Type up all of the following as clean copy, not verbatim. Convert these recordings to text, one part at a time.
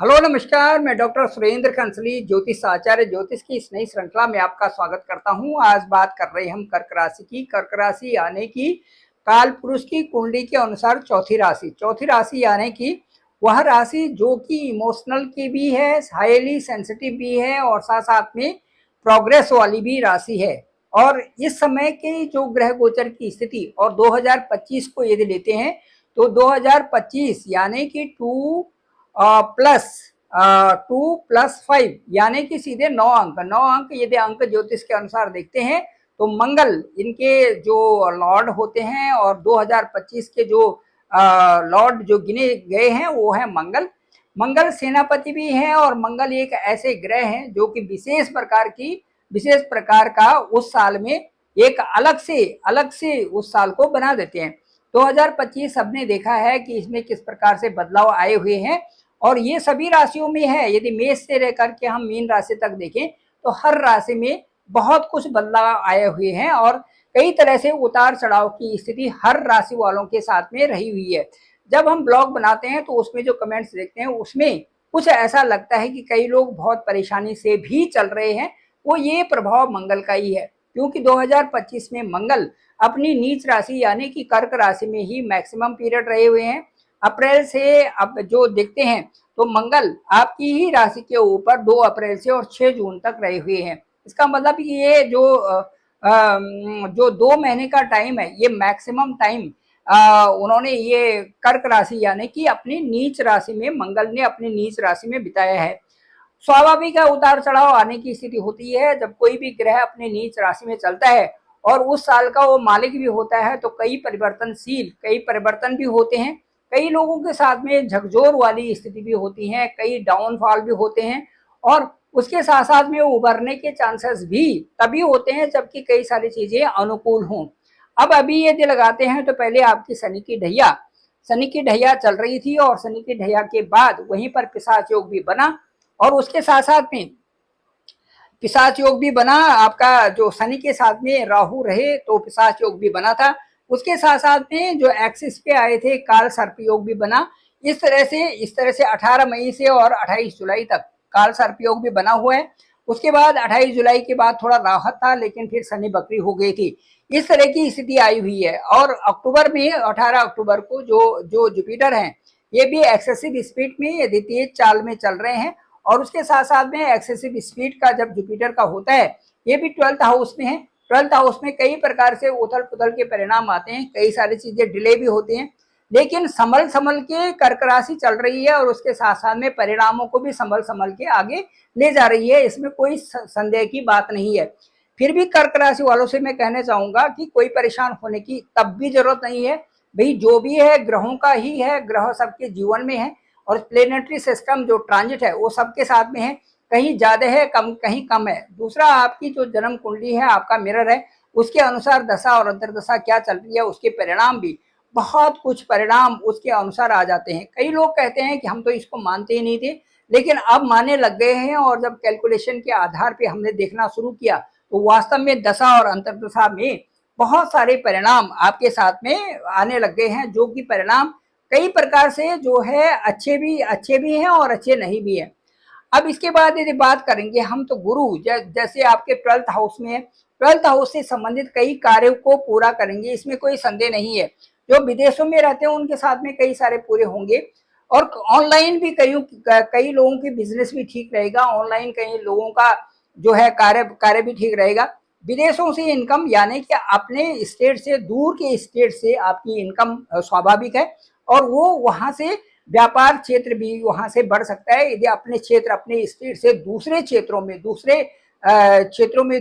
Hello नमस्कार, मैं doctor Surendra कंसली ज्योतिष आचार्य ज्योतिष की इस नई श्रृंखला में आपका स्वागत करता हूं। आज बात कर रहे हैं हम कर्क राशि की। कर्क राशि यानी कि काल पुरुष की कुंडली के अनुसार चौथी राशि यानी कि वह राशि जो कि इमोशनल की भी है, हाईली सेंसिटिव भी है और साथ साथ में प्रोग्रेस वाली भी राशि है। और इस समय के जो ग्रह गोचर की स्थिति और 2025 को यदि लेते हैं तो 2025 यानी कि 2+2+5 यानी कि सीधे 9 अंक यदि अंक ज्योतिष के अनुसार देखते हैं तो मंगल इनके जो लॉर्ड होते हैं और 2025 के जो लॉर्ड जो गिने गए हैं वो है मंगल। मंगल सेनापति भी है और मंगल एक ऐसे ग्रह हैं जो कि विशेष प्रकार का उस साल में एक अलग से उस साल को बना देते हैं। 2025 सबने देखा है कि इसमें किस प्रकार से बदलाव आए हुए हैं और ये सभी राशियों में है। यदि मेष से लेकर के हम मीन राशि तक देखें तो हर राशि में बहुत कुछ बदलाव आए हुए हैं और कई तरह से उतार चढ़ाव की स्थिति हर राशि वालों के साथ में रही हुई है। जब हम ब्लॉग बनाते हैं तो उसमें जो कमेंट्स देखते हैं उसमें कुछ ऐसा लगता है कि कई लोग बहुत परेशानी से भी चल रहे हैं, वो ये प्रभाव मंगल का ही है। क्योंकि 2025 में मंगल अपनी नीच राशि यानी कि कर्क राशि में ही मैक्सिमम पीरियड रहे हुए हैं। अप्रैल से अब जो देखते हैं तो मंगल आपकी ही राशि के ऊपर 2 अप्रैल से और 6 जून तक रहे हुए हैं। इसका मतलब ये जो 2 महीने का टाइम है ये मैक्सिमम टाइम उन्होंने ये कर्क राशि यानी कि अपनी नीच राशि में मंगल ने अपनी नीच राशि में बिताया है। स्वाभाविक है उतार चढ़ाव आने की स्थिति होती है जब कोई भी ग्रह अपने नीच राशि में चलता है और उस साल का वो मालिक भी होता है तो कई परिवर्तन भी होते हैं। कई लोगों के साथ में झकझोर वाली स्थिति भी होती है, कई डाउनफॉल भी होते हैं और उसके साथ साथ में उभरने के चांसेस भी तभी होते हैं जबकि कई सारी चीजें अनुकूल हों। अब अभी यदि लगाते हैं तो पहले आपकी शनि की ढैया चल रही थी और शनि की ढैया के बाद वहीं पर पिशाच योग भी बना और उसके साथ साथ में पिशाच योग भी बना। आपका जो शनि के साथ में राहु रहे तो पिशाच योग भी बना था। उसके साथ साथ में जो एक्सिस पे आए थे काल सर्प योग भी बना। इस तरह से 18 मई से और 28 जुलाई तक काल सर्प योग भी बना हुआ है। उसके बाद 28 जुलाई के बाद थोड़ा राहत था लेकिन फिर शनि बकरी हो गई थी। इस तरह की स्थिति आई हुई है और अक्टूबर में 18 अक्टूबर को जो जुपिटर हैं ये भी एक्सेसिव स्पीड में यदि तेज चाल में चल रहे हैं और उसके साथ साथ में एक्सेसिव स्पीड का जब जुपिटर का होता है ये भी 12th हाउस में है। 12th हाउस में कई प्रकार से उथल पुथल के परिणाम आते हैं, कई सारी चीजें डिले भी होती हैं लेकिन संभल के कर्क राशि चल रही है और उसके साथ साथ में परिणामों को भी संभल के आगे ले जा रही है। इसमें कोई संदेह की बात नहीं है। फिर भी कर्क राशि वालों से मैं कहना चाहूंगा कि कोई परेशान होने की तब भी जरूरत नहीं है। भाई जो भी है ग्रहों का ही है, ग्रह सबके जीवन में है और प्लेनेटरी सिस्टम जो ट्रांजिट है वो सबके साथ में है, कहीं ज्यादा है कहीं कम है। दूसरा आपकी जो जन्म कुंडली है आपका मिरर है उसके अनुसार दशा और अंतर्दशा क्या चल रही है उसके परिणाम भी बहुत कुछ परिणाम उसके अनुसार आ जाते हैं। कई लोग कहते हैं कि हम तो इसको मानते ही नहीं थे लेकिन अब मानने लग गए हैं और जब कैलकुलेशन के आधार पे हमने देखना शुरू किया तो वास्तव में दशा और अंतर्दशा में बहुत सारे परिणाम आपके साथ में आने लग गए हैं जो कि परिणाम कई प्रकार से जो है अच्छे भी हैं और अच्छे नहीं भी हैं। अब इसके बाद यदि बात करेंगे हम तो गुरु जैसे आपके 12th हाउस में है, 12th हाउस से संबंधित कई कार्यों को पूरा करेंगे, इसमें कोई संदेह नहीं है। जो विदेशों में रहते हैं उनके साथ में कई सारे पूरे होंगे और ऑनलाइन भी कई लोगों की बिजनेस भी ठीक रहेगा, ऑनलाइन कई लोगों का जो है कार्य भी ठीक रहेगा। विदेशों से इनकम यानी कि अपने स्टेट से दूर के स्टेट से आपकी इनकम स्वाभाविक है और वो वहां से व्यापार क्षेत्र भी वहां से बढ़ सकता है। यदि अपने क्षेत्र अपने स्टेट से दूसरे क्षेत्रों में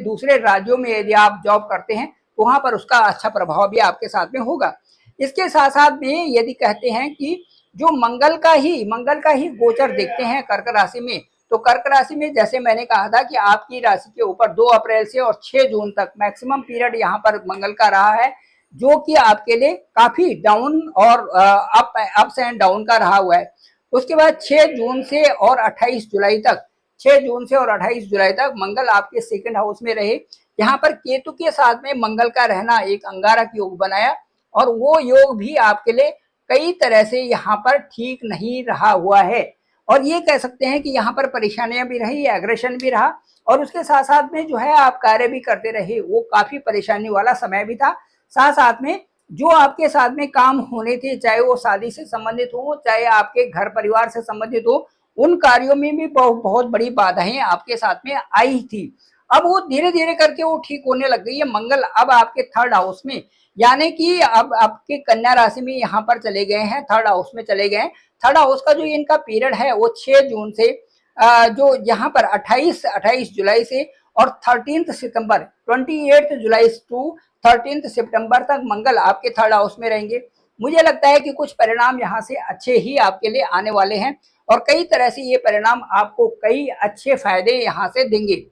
दूसरे राज्यों में यदि आप जॉब करते हैं तो वहां पर उसका अच्छा प्रभाव भी आपके साथ में होगा। इसके साथ साथ में यदि कहते हैं कि जो मंगल का ही गोचर देखते हैं कर्क राशि में तो कर्क राशि में जैसे मैंने कहा था कि आपकी राशि के ऊपर 2 अप्रैल से और 6 जून तक मैक्सिमम पीरियड यहाँ पर मंगल का रहा है जो कि आपके लिए काफी डाउन और अप्स एंड डाउन का रहा हुआ है। उसके बाद 6 जून से और 28 जुलाई तक 6 जून से और 28 जुलाई तक मंगल आपके सेकंड हाउस में रहे। यहाँ पर केतु के साथ में मंगल का रहना एक अंगारक योग बनाया और वो योग भी आपके लिए कई तरह से यहाँ पर ठीक नहीं रहा हुआ है और ये कह सकते हैं कि यहाँ पर परेशानियां भी रही, एग्रेशन भी रहा, और उसके साथ साथ में जो है आप कार्य भी करते रहे, वो काफी परेशानी वाला समय भी था। साथ साथ में जो आपके साथ में काम होने थे, चाहे वो शादी से संबंधित हो, चाहे आपके घर परिवार से संबंधित हो, उन कार्यों में भी बहुत बड़ी बाधाएं आपके साथ में आई थी। अब वो धीरे धीरे करके वो ठीक होने लग गई है। मंगल अब आपके थर्ड हाउस में, यानी कि अब आपके कन्या राशि में यहाँ पर चले गए हैं, थर्ड हाउस में चले गए। थर्ड हाउस का जो इनका पीरियड है वो 6 जून से जो यहाँ पर 28 जुलाई से और 13 सितंबर 28 जुलाई टू 13 सितंबर तक मंगल आपके थर्ड हाउस में रहेंगे। मुझे लगता है कि कुछ परिणाम यहाँ से अच्छे ही आपके लिए आने वाले हैं, और कई तरह से ये परिणाम आपको कई अच्छे फायदे यहाँ से देंगे।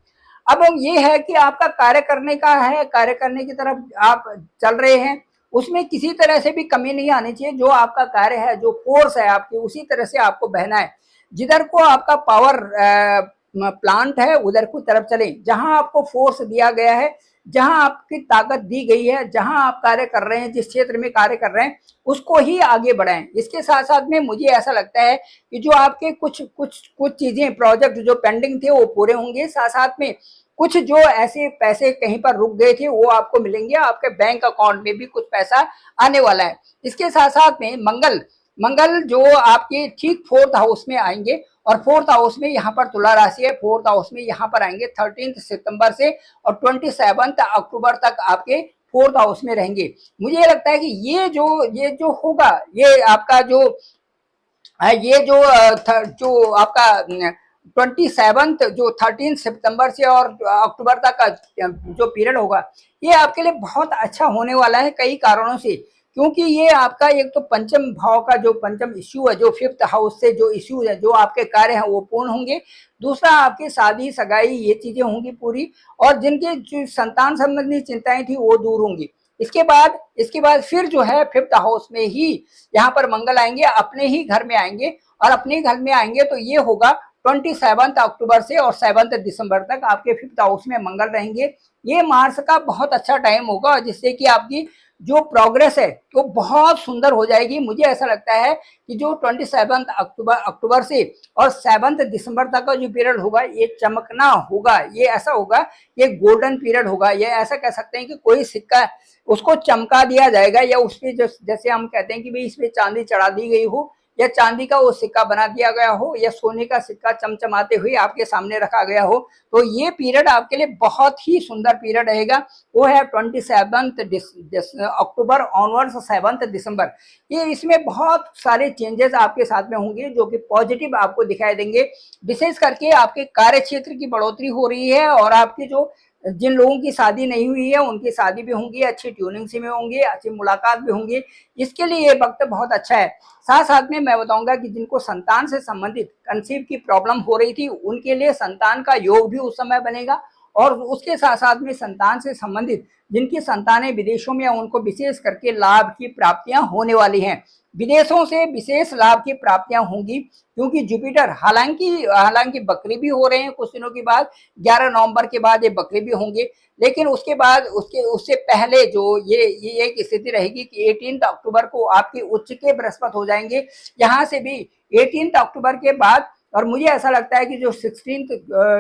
अब ये है कि आपका कार्य करने का है, कार्य करने की तरफ आप चल रहे हैं, उसमें किसी तरह से भी कमी नहीं आनी चाहिए। जो आपका कार्य है, जो फोर्स है आपकी, उसी तरह से आपको बहना है। जिधर को आपका पावर प्लांट है उधर की तरफ चले, जहां आपको फोर्स दिया गया है, जहां आपकी ताकत दी गई है, जहां आप कार्य कर रहे हैं, जिस क्षेत्र में कार्य कर रहे हैं, उसको ही आगे बढ़ाएं। इसके साथ साथ में मुझे ऐसा लगता है कि जो आपके कुछ चीजें, प्रोजेक्ट जो पेंडिंग थे वो पूरे होंगे। साथ साथ में कुछ जो ऐसे पैसे कहीं पर रुक गए थे वो आपको मिलेंगे, आपके बैंक अकाउंट में भी कुछ पैसा आने वाला है। इसके साथ साथ में मंगल जो आपके ठीक फोर्थ हाउस में आएंगे, और फोर्थ हाउस में यहाँ पर तुला राशि है, फोर्थ हाउस में यहाँ पर आएंगे 13 सितंबर से और 27 अक्टूबर तक आपके फोर्थ हाउस में रहेंगे। मुझे लगता है कि ये जो होगा, ये आपका जो जो आपका 27 जो 13 सितंबर से और अक्टूबर तक का जो पीरियड होगा, ये आपके लिए बहुत अच्छा होने वाला है कई कारणों से। क्योंकि ये आपका एक तो पंचम भाव का जो पंचम इश्यू है, जो फिफ्थ हाउस से जो इश्यू है, जो आपके कार्य हैं वो पूर्ण होंगे। दूसरा, आपकी शादी सगाई ये चीजें होंगी पूरी, और जिनके जो संतान संबंधी चिंताएं थी वो दूर होंगी। इसके बाद फिर जो है फिफ्थ हाउस में ही यहाँ पर मंगल आएंगे, अपने ही घर में आएंगे, और अपने घर में आएंगे तो ये होगा 27 अक्टूबर से और 7 दिसंबर तक आपके फिफ्थ हाउस में मंगल रहेंगे। ये मार्स का बहुत अच्छा टाइम होगा, जिससे कि आपकी जो प्रोग्रेस है वो बहुत सुंदर हो जाएगी। मुझे ऐसा लगता है कि जो 27 अक्टूबर से और 7 दिसंबर तक का जो पीरियड होगा, ये चमकना होगा, ये ऐसा होगा, ये गोल्डन पीरियड होगा। ये ऐसा कह सकते हैं कि कोई सिक्का उसको चमका दिया जाएगा, या उस पर जैसे हम कहते हैं कि भाई इस पे चांदी चढ़ा दी गई हो, या चांदी का वो सिक्का बना दिया गया हो, या सोने का सिक्का चमचमाते हुए आपके सामने रखा गया हो, तो ये पीरियड आपके लिए बहुत ही सुंदर पीरियड रहेगा। वो है 27 अक्टूबर ऑनवर्ड्स 7 दिसंबर। ये इसमें बहुत सारे चेंजेस आपके साथ में होंगे जो कि पॉजिटिव आपको दिखाई देंगे। विशेष करके आपके कार्य क्षेत्र की बढ़ोतरी हो रही है, और आपकी जो जिन लोगों की शादी नहीं हुई है उनकी शादी भी होंगी, अच्छी ट्यूनिंग से में होंगी, अच्छी मुलाकात भी होंगी। इसके लिए ये वक्त बहुत अच्छा है। साथ साथ में मैं बताऊंगा कि जिनको संतान से संबंधित कंसीव की प्रॉब्लम हो रही थी, उनके लिए संतान का योग भी उस समय बनेगा, और उसके साथ साथ में संतान से संबंधित जिनकी संतानें विदेशों में, उनको विशेष करके लाभ की प्राप्तियां होने वाली हैं। विदेशों से विशेष लाभ की प्राप्तियां होंगी, क्योंकि जुपिटर हालांकि बकरी भी हो रहे हैं कुछ दिनों के बाद, 11 नवंबर के बाद ये बकरी भी होंगे। लेकिन उसके बाद उससे पहले जो ये एक स्थिति रहेगी कि 18 अक्टूबर को आपकी उच्च के बृहस्पति हो जाएंगे। यहाँ से भी 18 अक्टूबर के बाद, और मुझे ऐसा लगता है कि जो 16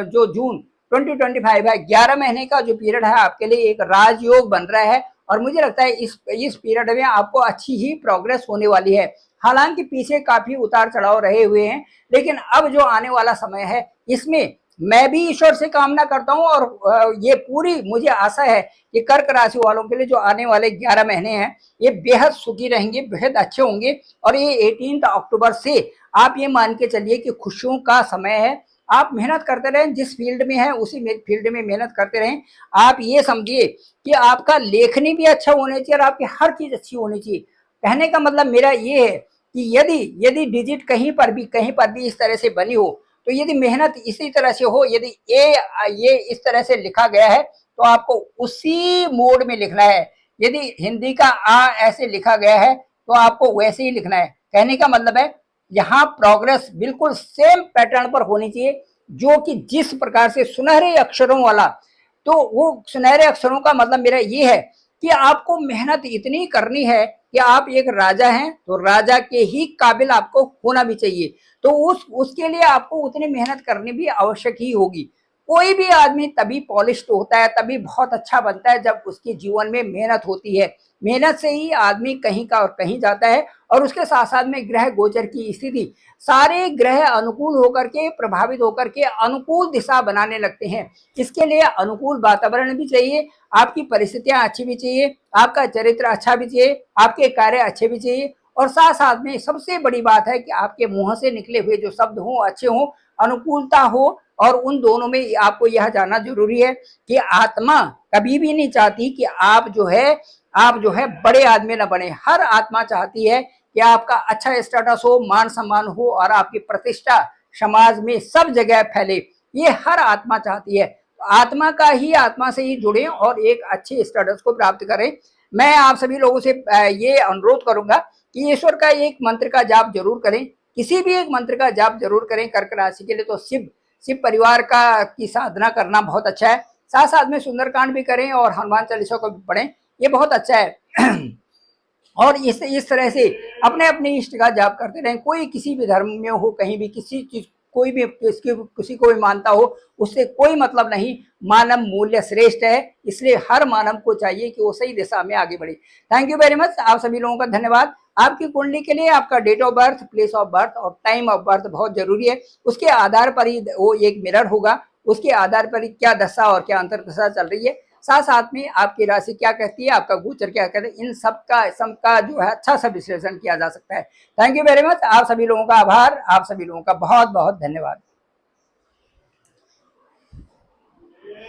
जो जून 2025 है, 11 महीने का जो पीरियड है आपके लिए एक राजयोग बन रहा है, और मुझे लगता है इस पीरियड में आपको अच्छी ही प्रोग्रेस होने वाली है। हालांकि पीछे काफी उतार चढ़ाव रहे हुए हैं, लेकिन अब जो आने वाला समय है इसमें मैं भी ईश्वर से कामना करता हूं, और ये पूरी मुझे आशा है कि कर्क राशि वालों के लिए जो आने वाले 11 महीने हैं ये बेहद सुखी रहेंगे, बेहद अच्छे होंगे। और ये 18 अक्टूबर से आप ये मान के चलिए कि खुशियों का समय है। आप मेहनत करते रहें, जिस फील्ड में है उसी फील्ड में मेहनत करते रहें। आप ये समझिए कि आपका लेखनी भी अच्छा होना चाहिए और आपकी हर चीज अच्छी होनी चाहिए। कहने का मतलब मेरा ये है कि यदि डिजिट कहीं पर भी इस तरह से बनी हो, तो यदि मेहनत इसी तरह से हो, यदि ये इस तरह से लिखा गया है तो आपको उसी मोड में लिखना है। यदि हिंदी का आ ऐसे लिखा गया है तो आपको वैसे ही लिखना है। कहने का मतलब है यहाँ प्रोग्रेस बिल्कुल सेम पैटर्न पर होनी चाहिए, जो कि जिस प्रकार से सुनहरे अक्षरों वाला, तो वो सुनहरे अक्षरों का मतलब मेरा ये है कि आपको मेहनत इतनी करनी है कि आप एक राजा हैं तो राजा के ही काबिल आपको होना भी चाहिए। तो उसके लिए आपको उतनी मेहनत करनी भी आवश्यक ही होगी। कोई भी आदमी तभी पॉलिश्ड होता है, तभी बहुत अच्छा बनता है जब उसके जीवन में मेहनत होती है। मेहनत से ही आदमी कहीं का और कहीं जाता है। और उसके साथ साथ में ग्रह गोचर की स्थिति, सारे ग्रह अनुकूल होकर के, प्रभावित होकर के अनुकूल दिशा बनाने लगते हैं। इसके लिए अनुकूल वातावरण भी चाहिए, आपकी परिस्थितियां अच्छी भी चाहिए, आपका चरित्र अच्छा भी चाहिए, आपके कार्य अच्छे भी चाहिए, और साथ साथ में सबसे बड़ी बात है कि आपके मुंह से निकले हुए जो शब्द हों अच्छे हों, अनुकूलता हो। और उन दोनों में आपको यह जानना जरूरी है कि आत्मा कभी भी नहीं चाहती कि आप जो है बड़े आदमी ना बने। हर आत्मा चाहती है कि आपका अच्छा स्टेटस हो, मान सम्मान हो, और आपकी प्रतिष्ठा समाज में सब जगह फैले। ये हर आत्मा चाहती है। आत्मा का ही आत्मा से ही जुड़े और एक अच्छे स्टेटस को प्राप्त करें। मैं आप सभी लोगों से ये अनुरोध करूंगा कि ईश्वर का एक मंत्र का जाप जरूर करें, किसी भी एक मंत्र का जाप जरूर करें। कर्क राशि के लिए तो शिव परिवार की साधना करना बहुत अच्छा है। साथ साथ में सुंदरकांड भी करें और हनुमान चालीसा को भी पढ़ें, ये बहुत अच्छा है। और इस तरह से अपने अपने इष्ट का जाप करते रहें। कोई किसी भी धर्म में हो, कहीं भी किसी चीज, कोई भी किसी को भी मानता हो, उससे कोई मतलब नहीं। मानव मूल्य श्रेष्ठ है, इसलिए हर मानव को चाहिए कि वो सही दिशा में आगे बढ़े। थैंक यू वेरी मच, आप सभी लोगों का धन्यवाद। आपकी कुंडली के लिए आपका date of birth, place of birth और टाइम ऑफ बर्थ बहुत जरूरी है। उसके आधार पर ही वो एक मिरर होगा, उसके आधार पर ही क्या दशा और क्या अंतर दशा चल रही है, साथ साथ में आपकी राशि क्या कहती है, आपका गोचर क्या कहते हैं, इन सबका जो है अच्छा सा विश्लेषण किया जा सकता है। थैंक यू वेरी मच, आप सभी लोगों का आभार, आप सभी लोगों का बहुत बहुत धन्यवाद।